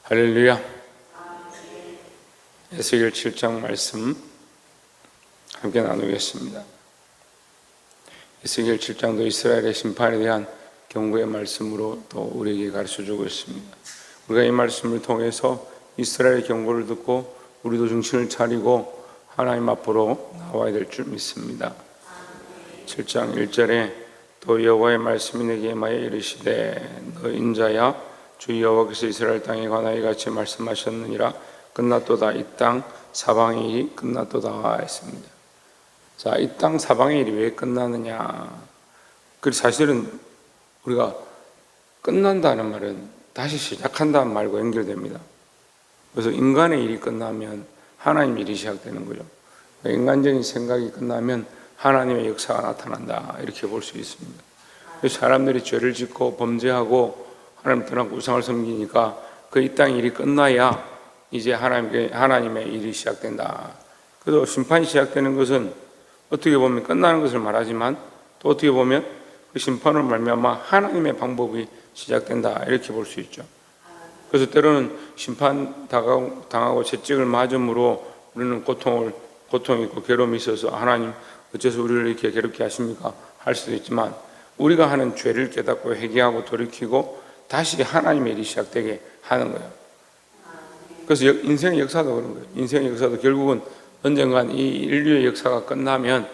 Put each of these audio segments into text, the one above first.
할렐루야. 에스겔 7장 말씀 함께 나누겠습니다. 에스겔 7장도 이스라엘의 심판에 대한 경고의 말씀으로 또 우리에게 가르쳐주고 있습니다. 우리가 이 말씀을 통해서 이스라엘의 경고를 듣고 우리도 정신을 차리고 하나님 앞으로 나와야 될 줄 믿습니다. 7장 1절에 또 여호와의 말씀이 내게 임하여 이르시되 너 인자야 주 여호와께서 이스라엘 땅에 관하여 이같이 말씀하셨느니라. 끝났도다. 이 땅 사방의 일이 끝났도다 했습니다. 자, 이 땅 사방의 일이 왜 끝나느냐? 그 사실은 우리가 끝난다는 말은 다시 시작한다는 말과 연결됩니다. 그래서 인간의 일이 끝나면 하나님 일이 시작되는 거죠. 인간적인 생각이 끝나면 하나님의 역사가 나타난다, 이렇게 볼 수 있습니다. 사람들이 죄를 짓고 범죄하고 하나님 떠나고 우상을 섬기니까 그 이 땅 일이 끝나야 이제 하나님의 일이 시작된다. 그래서 심판이 시작되는 것은 어떻게 보면 끝나는 것을 말하지만 또 어떻게 보면 그 심판을 말미암아 하나님의 방법이 시작된다, 이렇게 볼 수 있죠. 그래서 때로는 심판 당하고 채찍을 맞음으로 우리는 고통이 있고 괴로움이 있어서 하나님 어째서 우리를 이렇게 괴롭게 하십니까? 할 수도 있지만 우리가 하는 죄를 깨닫고 회개하고 돌이키고 다시 하나님의 일이 시작되게 하는 거예요. 그래서 인생의 역사도 그런 거예요. 인생의 역사도 결국은 언젠간 이 인류의 역사가 끝나면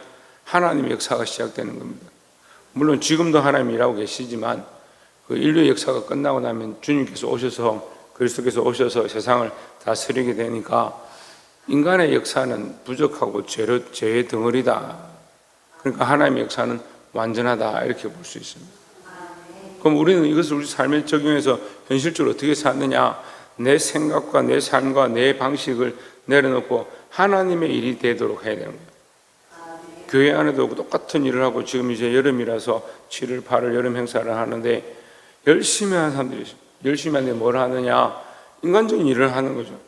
하나님의 역사가 시작되는 겁니다. 물론 지금도 하나님이 일하고 계시지만 그 인류의 역사가 끝나고 나면 주님께서 오셔서 그리스도께서 오셔서 세상을 다스리게 되니까 인간의 역사는 부족하고 죄의 덩어리다. 그러니까 하나님의 역사는 완전하다, 이렇게 볼 수 있습니다. 그럼 우리는 이것을 우리 삶에 적용해서 현실적으로 어떻게 사느냐? 내 생각과 내 삶과 내 방식을 내려놓고 하나님의 일이 되도록 해야 되는 거예요. 교회 안에도 똑같은 일을 하고 지금 이제 여름이라서 7월, 8월 여름 행사를 하는데 열심히 하는 사람들이 있어요. 열심히 하는데 뭘 하느냐? 인간적인 일을 하는 거죠.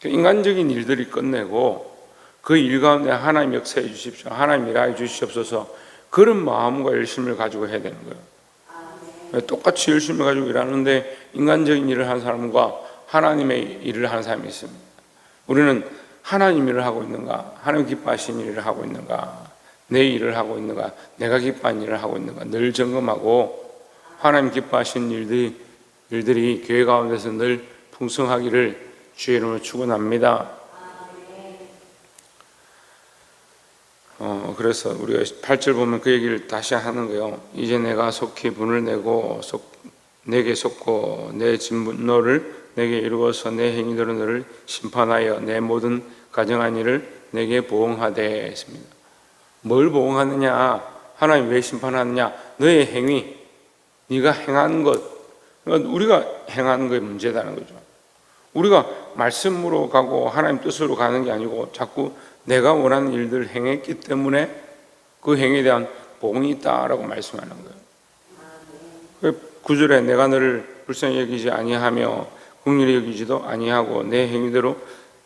인간적인 일들이 끝내고 그 일 가운데 하나님 역사해 주십시오. 하나님 일하여 주시옵소서. 그런 마음과 열심을 가지고 해야 되는 거예요. 똑같이 열심히 가지고 일하는데 인간적인 일을 하는 사람과 하나님의 일을 하는 사람이 있습니다. 우리는 하나님 일을 하고 있는가? 하나님 기뻐하시는 일을 하고 있는가? 내 일을 하고 있는가? 내가 기뻐하는 일을 하고 있는가? 늘 점검하고 하나님 기뻐하시는 일들이 교회 가운데서 늘 풍성하기를 주의 이름으로 축원합니다. 그래서 우리가 8절 보면 그 얘기를 다시 하는 거예요. 이제 내가 속히 분을 내고 내게 속고 내 진노를 내게 이루어서 내 행위대로 너를 심판하여 내 모든 가정한 일을 내게 보응하되 했습니다. 뭘 보응하느냐? 하나님 왜 심판하느냐? 너의 행위, 네가 행한 것, 그러니까 우리가 행하는 것이 문제다는 거죠. 우리가 말씀으로 가고 하나님 뜻으로 가는 게 아니고 자꾸 내가 원하는 일들을 행했기 때문에 그 행위에 대한 복이 있다라고 말씀하는 거예요. 9절에 내가 너를 불쌍히 여기지 아니하며 긍휼히 여기지도 아니하고 내 행위대로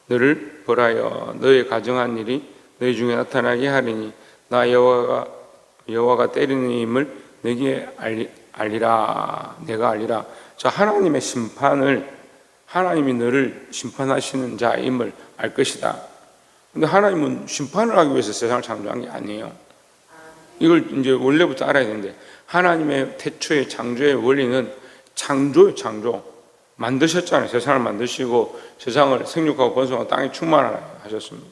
너를 벌하여 너의 가정한 일이 너희 중에 나타나게 하리니 나 여호와가 때리는 힘을 내게 알리라. 내가 알리라. 자, 하나님의 심판을, 하나님이 너를 심판하시는 자임을 알 것이다. 근데 하나님은 심판을 하기 위해서 세상을 창조한 게 아니에요. 이걸 이제 원래부터 알아야 되는데, 하나님의 태초의 창조의 원리는 창조 만드셨잖아요. 세상을 만드시고 세상을 생육하고 번성하고 땅에 충만하셨습니다.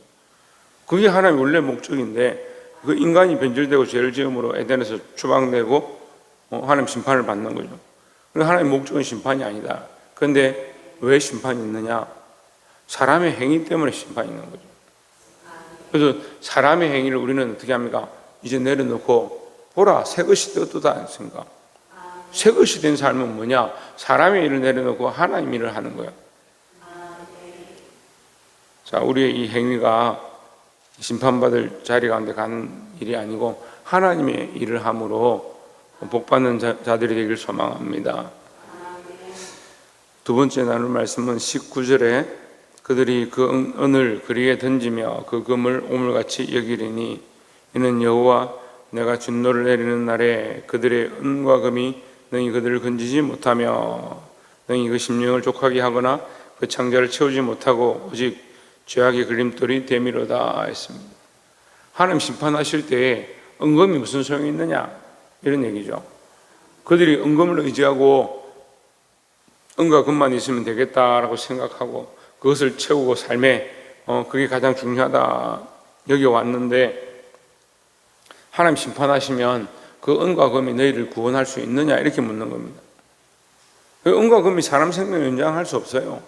그게 하나님의 원래 목적인데 그 인간이 변질되고 죄를 지음으로 에덴에서 추방되고 하나님 심판을 받는 거죠. 그러니까 하나님의 목적은 심판이 아니다. 그런데 왜 심판이 있느냐? 사람의 행위 때문에 심판이 있는 거죠. 그래서 사람의 행위를 우리는 어떻게 합니까? 이제 내려놓고 보라, 새 것이 되었도다 않습니까? 새 것이 된 삶은 뭐냐? 사람의 일을 내려놓고 하나님 일을 하는 거예요. 자, 우리의 이 행위가 심판받을 자리 가운데 가는 일이 아니고 하나님의 일을 함으로 복받는 자들이 되길 소망합니다. 두 번째 나눌 말씀은 19절에 그들이 그 은을 그리에 던지며 그 금을 오물같이 여기리니 이는 여호와 내가 진노를 내리는 날에 그들의 은과 금이 너희 그들을 건지지 못하며 능히 그 심령을 족하게 하거나 그 창자를 채우지 못하고 오직 죄악의 걸림돌이 되미로다 했습니다. 하나님 심판하실 때에 은금이 무슨 소용이 있느냐 이런 얘기죠. 그들이 은금을 의지하고 은과 금만 있으면 되겠다라고 생각하고 그것을 채우고 삶에 그게 가장 중요하다 여기 왔는데 하나님 심판하시면 그 은과 금이 너희를 구원할 수 있느냐 이렇게 묻는 겁니다. 은과 금이 사람 생명을 연장할 수 없어요.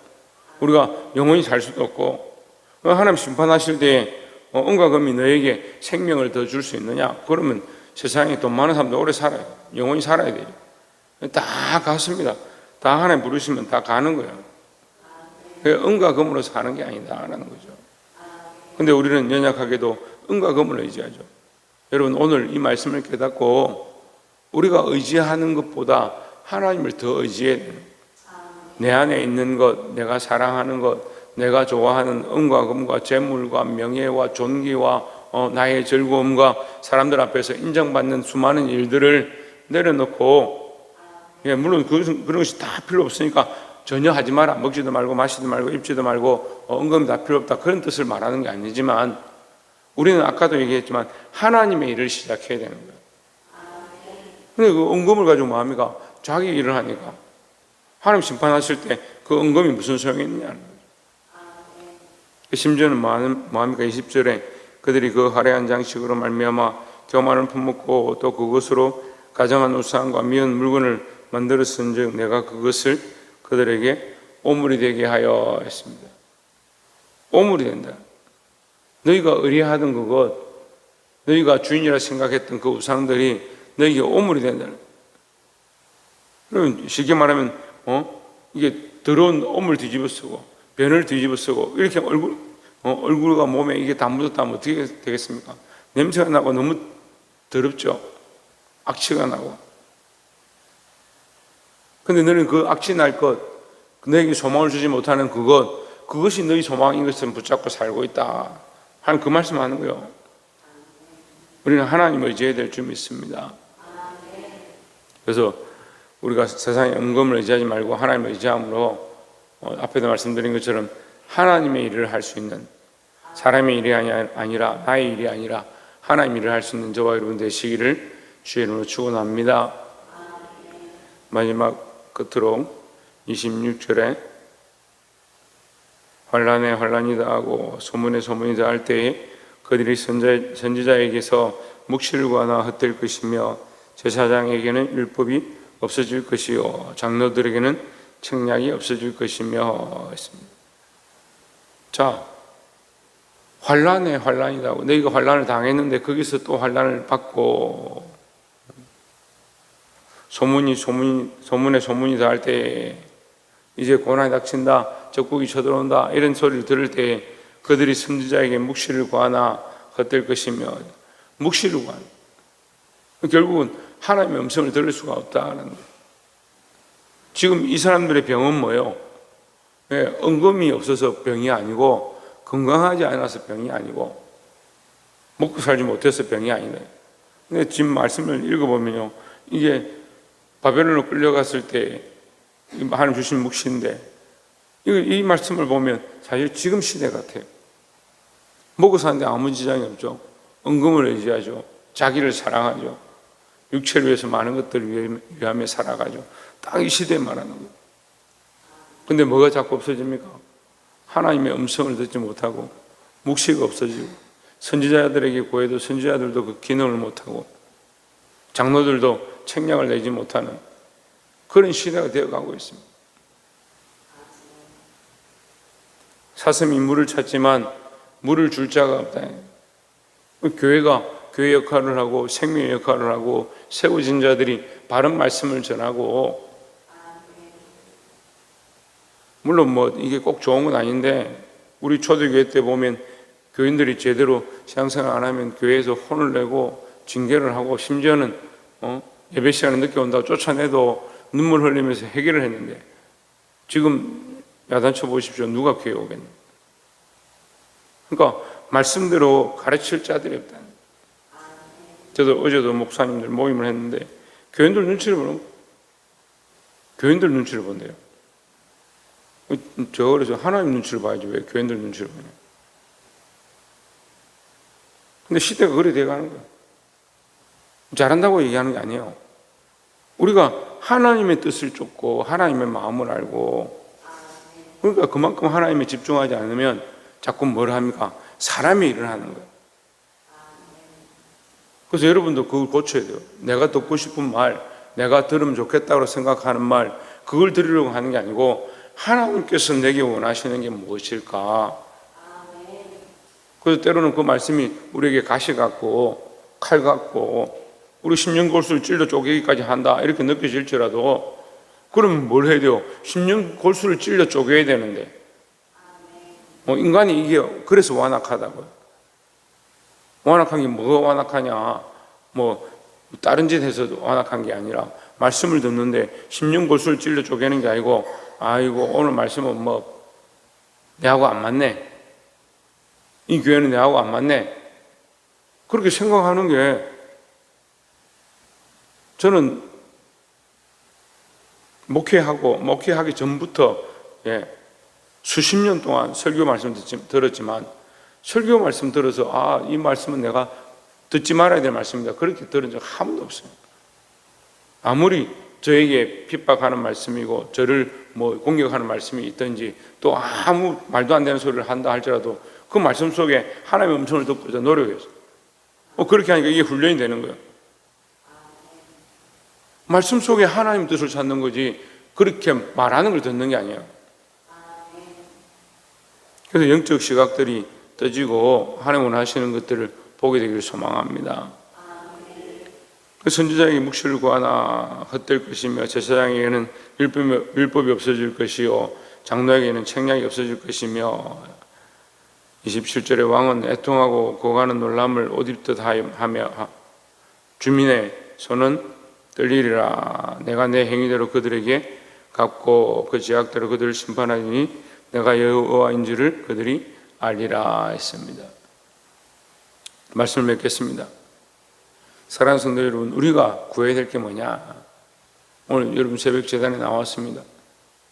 우리가 영원히 살 수도 없고 하나님 심판하실 때 은과 금이 너에게 생명을 더 줄 수 있느냐? 그러면 세상에 돈 많은 사람도 오래 살아요. 영원히 살아야 돼요. 다 갔습니다. 다 하나님 부르시면 다 가는 거예요. 은과 금으로 사는 게 아니다라는 거죠. 근데 우리는 연약하게도 은과 금을 의지하죠. 여러분 오늘 이 말씀을 깨닫고 우리가 의지하는 것보다 하나님을 더 의지해야 돼요. 내 안에 있는 것, 내가 사랑하는 것, 내가 좋아하는 은과 금과 재물과 명예와 존귀와 나의 즐거움과 사람들 앞에서 인정받는 수많은 일들을 내려놓고 물론 그런 것이 다 필요 없으니까 전혀 하지 마라. 먹지도 말고 마시지도 말고 입지도 말고 은금이 다 필요 없다. 그런 뜻을 말하는 게 아니지만 우리는 아까도 얘기했지만 하나님의 일을 시작해야 되는 거예요. 근데 그 은금을 가지고 뭐 합니까? 자기 일을 하니까 하나님 심판하실 때 그 은금이 무슨 소용이 있느냐는 거죠. 심지어는 뭐 합니까? 20절에 그들이 그 화려한 장식으로 말미암아 교만을 품었고 또 그것으로 가정한 우상과 미운 물건을 만들었은즉 내가 그것을 그들에게 오물이 되게 하여 했습니다. 오물이 된다. 너희가 의뢰하던 그것, 너희가 주인이라 생각했던 그 우상들이 너희에게 오물이 된다. 그러면 쉽게 말하면 이게 더러운 오물 뒤집어 쓰고 변을 뒤집어 쓰고 이렇게 얼굴과 몸에 이게 다 묻었다면 어떻게 되겠습니까? 냄새가 나고 너무 더럽죠. 악취가 나고. 근데 너는 그 악취 날 것, 너에게 소망을 주지 못하는 그것이 너희 소망인 것을 붙잡고 살고 있다. 하는 그 말씀 하는 거예요. 우리는 하나님을 의지해야 될 줄 믿습니다. 그래서 우리가 세상의 은금을 의지하지 말고 하나님을 의지함으로 앞에도 말씀드린 것처럼 하나님의 일을 할 수 있는 사람의 일이 아니라 나의 일이 아니라 하나님의 일을 할 수 있는 저와 여러분 되시기를 주의 이름으로 축원합니다. 마지막 끝으로 26절에 환난에 환난이 다하고 소문에 소문이 다할 때에 그들이 선지자에게서 묵시를 구하나 헛될 것이며 제사장에게는 율법이 없어질 것이요 장로들에게는 책략이 없어질 것이며 했습니다. 자, 환난에 환난이다고 너희가 환난을 당했는데 거기서 또 환난을 받고 소문에 소문이 다할 때 이제 고난이 닥친다, 적국이 쳐들어온다 이런 소리를 들을 때 그들이 선지자에게 묵시를 구하나 헛될 것이며 묵시를 구하는 결국은 하나님의 음성을 들을 수가 없다는 거예요. 지금 이 사람들의 병은 뭐예요? 은금이 없어서 병이 아니고 건강하지 않아서 병이 아니고 먹고 살지 못해서 병이 아니네. 근데 지금 말씀을 읽어보면요, 이게 바벨론으로 끌려갔을 때 하나님 주신 묵시인데 이 말씀을 보면 사실 지금 시대 같아요. 먹고 사는데 아무 지장이 없죠. 은금을 의지하죠. 자기를 사랑하죠. 육체를 위해서 많은 것들을 위하며 살아가죠. 딱 이 시대에 말하는 거예요. 근데 뭐가 자꾸 없어집니까? 하나님의 음성을 듣지 못하고 묵시가 없어지고 선지자들에게 구해도 선지자들도 그 기능을 못하고 장로들도 책략을 내지 못하는 그런 시대가 되어가고 있습니다. 사슴이 물을 찾지만 물을 줄 자가 없다. 교회가 교회 역할을 하고 생명의 역할을 하고 세워진 자들이 바른 말씀을 전하고 물론 뭐 이게 꼭 좋은 건 아닌데 우리 초대교회 때 보면 교인들이 제대로 신앙생활 안 하면 교회에서 혼을 내고 징계를 하고 심지어는 예배 시간에 늦게 온다고 쫓아내도 눈물 흘리면서 해결을 했는데 지금 야단쳐 보십시오. 누가 교회 오겠나? 그러니까 말씀대로 가르칠 자들이 없다. 저도 어제도 목사님들 모임을 했는데 교인들 눈치를 본대요. 제가 그래서 하나님 눈치를 봐야지 왜 교인들 눈치를 보냐. 근데 시대가 그래 돼가는 거예요. 잘한다고 얘기하는 게 아니에요. 우리가 하나님의 뜻을 쫓고 하나님의 마음을 알고, 그러니까 그만큼 하나님에 집중하지 않으면 자꾸 뭘 합니까? 사람의 일을 하는 거예요. 그래서 여러분도 그걸 고쳐야 돼요. 내가 듣고 싶은 말, 내가 들으면 좋겠다고 생각하는 말, 그걸 들으려고 하는 게 아니고 하나님께서 내게 원하시는 게 무엇일까? 그래서 때로는 그 말씀이 우리에게 가시 같고 칼 같고 우리 심령골수를 찔러 쪼개기까지 한다 이렇게 느껴질지라도, 그러면 뭘 해야 돼요? 심령골수를 찔러 쪼개야 되는데 인간이 이게 그래서 완악하다고요. 완악한 게 뭐가 완악하냐? 다른 짓 해서 완악한 게 아니라 말씀을 듣는데 심령골수를 찔러 쪼개는 게 아니고, 아이고 오늘 말씀은 내하고 안 맞네, 이 교회는 내하고 안 맞네, 그렇게 생각하는 게, 저는 목회하기 전부터 수십 년 동안 설교 말씀 들었지만, 설교 말씀 들어서 이 말씀은 내가 듣지 말아야 될 말씀이다 그렇게 들은 적 한 번도 없어요. 아무리 저에게 핍박하는 말씀이고 저를 공격하는 말씀이 있든지, 또 아무 말도 안 되는 소리를 한다 할지라도 그 말씀 속에 하나님의 음성을 듣고자 노력했어요. 그렇게 하니까 이게 훈련이 되는 거예요. 말씀 속에 하나님 뜻을 찾는 거지 그렇게 말하는 걸 듣는 게 아니에요. 그래서 영적 시각들이 떠지고 하나님 원하시는 것들을 보게 되기를 소망합니다. 선지자에게 묵시를 구하나 헛될 것이며, 제사장에게는 율법이 없어질 것이요 장로에게는 책략이 없어질 것이며, 27절에 왕은 애통하고 고가는 놀람을 옷 입듯 하며 주민의 손은 떨리리라. 내가 내 행위대로 그들에게 갚고 그 죄악대로 그들을 심판하리니 내가 여호와인 줄을 그들이 알리라 했습니다. 말씀을 맺겠습니다. 사랑하는 성도 여러분, 우리가 구해야 될 게 뭐냐? 오늘 여러분 새벽 제단에 나왔습니다.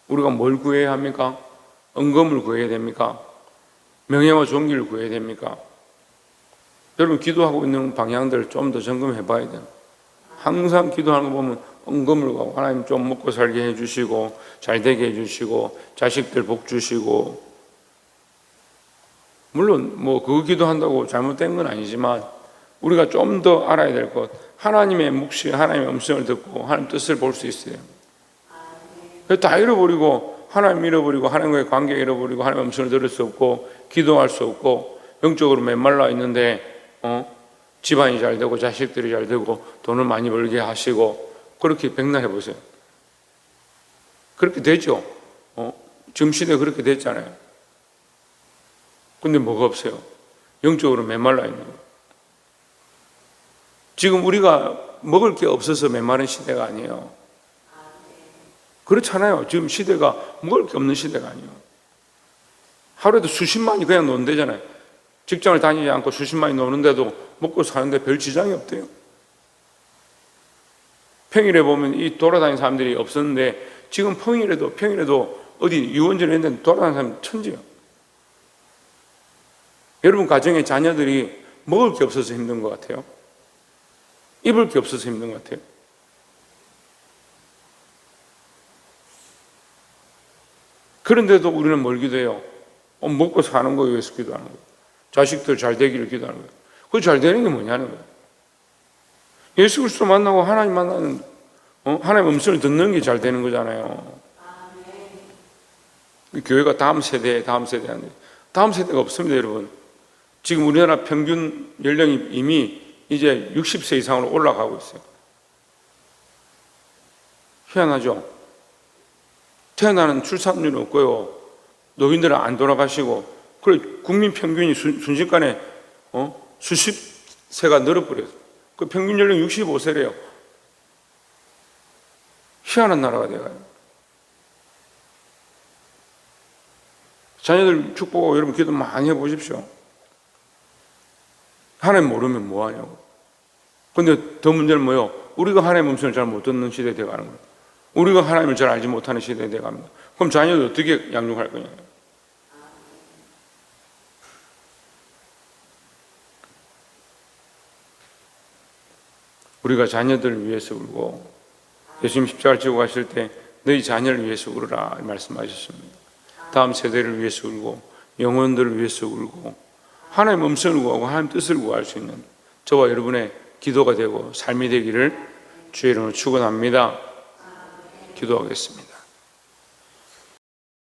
우리가 뭘 구해야 합니까? 은검을 구해야 됩니까? 명예와 존귀를 구해야 됩니까? 여러분 기도하고 있는 방향들을 좀 더 점검해 봐야 돼요. 항상 기도하는 거 보면 은검을 구하고 하나님 좀 먹고 살게 해주시고 잘 되게 해주시고 자식들 복 주시고, 물론 그거 기도한다고 잘못된 건 아니지만 우리가 좀 더 알아야 될 것, 하나님의 묵시, 하나님의 음성을 듣고 하나님 뜻을 볼 수 있어요. 다 잃어버리고 하나님 잃어버리고 하나님과의 관계 잃어버리고 하나님의 음성을 들을 수 없고 기도할 수 없고 영적으로 메말라 있는데 집안이 잘 되고 자식들이 잘 되고 돈을 많이 벌게 하시고 그렇게 백날해 보세요. 그렇게 되죠. 지금 시대에 그렇게 됐잖아요. 근데 뭐가 없어요? 영적으로 메말라 있는 거예요. 지금 우리가 먹을 게 없어서 메마른 시대가 아니에요. 그렇잖아요. 지금 시대가 먹을 게 없는 시대가 아니에요. 하루에도 수십만이 그냥 노는데잖아요. 직장을 다니지 않고 수십만이 노는데도 먹고 사는데 별 지장이 없대요. 평일에 보면 이 돌아다니는 사람들이 없었는데 지금 평일에도 어디 유원전에 있는데 돌아다니는 사람이 천지예요. 여러분 가정의 자녀들이 먹을 게 없어서 힘든 것 같아요? 입을 게 없어서 힘든 것 같아요? 그런데도 우리는 뭘 기도해요? 먹고 사는 거에 위해서 기도하는 거예요. 자식들 잘 되기를 기도하는 거예요. 그 잘 되는 게 뭐냐는 거예요. 예수 그리스도 만나고 하나님 만나는 하나님 음성을 듣는 게 잘 되는 거잖아요. 교회가 다음 세대인데 다음 세대가 없습니다, 여러분. 지금 우리나라 평균 연령이 이미 이제 60세 이상으로 올라가고 있어요. 희한하죠? 태어나는 출산율은 없고요. 노인들은 안 돌아가시고, 그래 국민 평균이 순식간에 수십 세가 늘어버렸어요. 그 평균 연령 65세래요. 희한한 나라가 돼가요. 자녀들 축복하고 여러분 기도 많이 해보십시오. 하나님 모르면 뭐하냐고. 근데 더 문제는 뭐예요? 우리가 하나님의 음성을 잘 못 듣는 시대에 돼가는 거예요. 우리가 하나님을 잘 알지 못하는 시대에 돼갑니다. 그럼 자녀들 어떻게 양육할 거냐? 우리가 자녀들을 위해서 울고, 예수님 십자가를 지고 가실 때 너희 자녀를 위해서 울으라 말씀하셨습니다. 다음 세대를 위해서 울고, 영혼들을 위해서 울고, 하나님 음성을 구하고 하나님 뜻을 구할 수 있는 저와 여러분의 기도가 되고 삶이 되기를 주의 이름으로 축원합니다. 기도하겠습니다.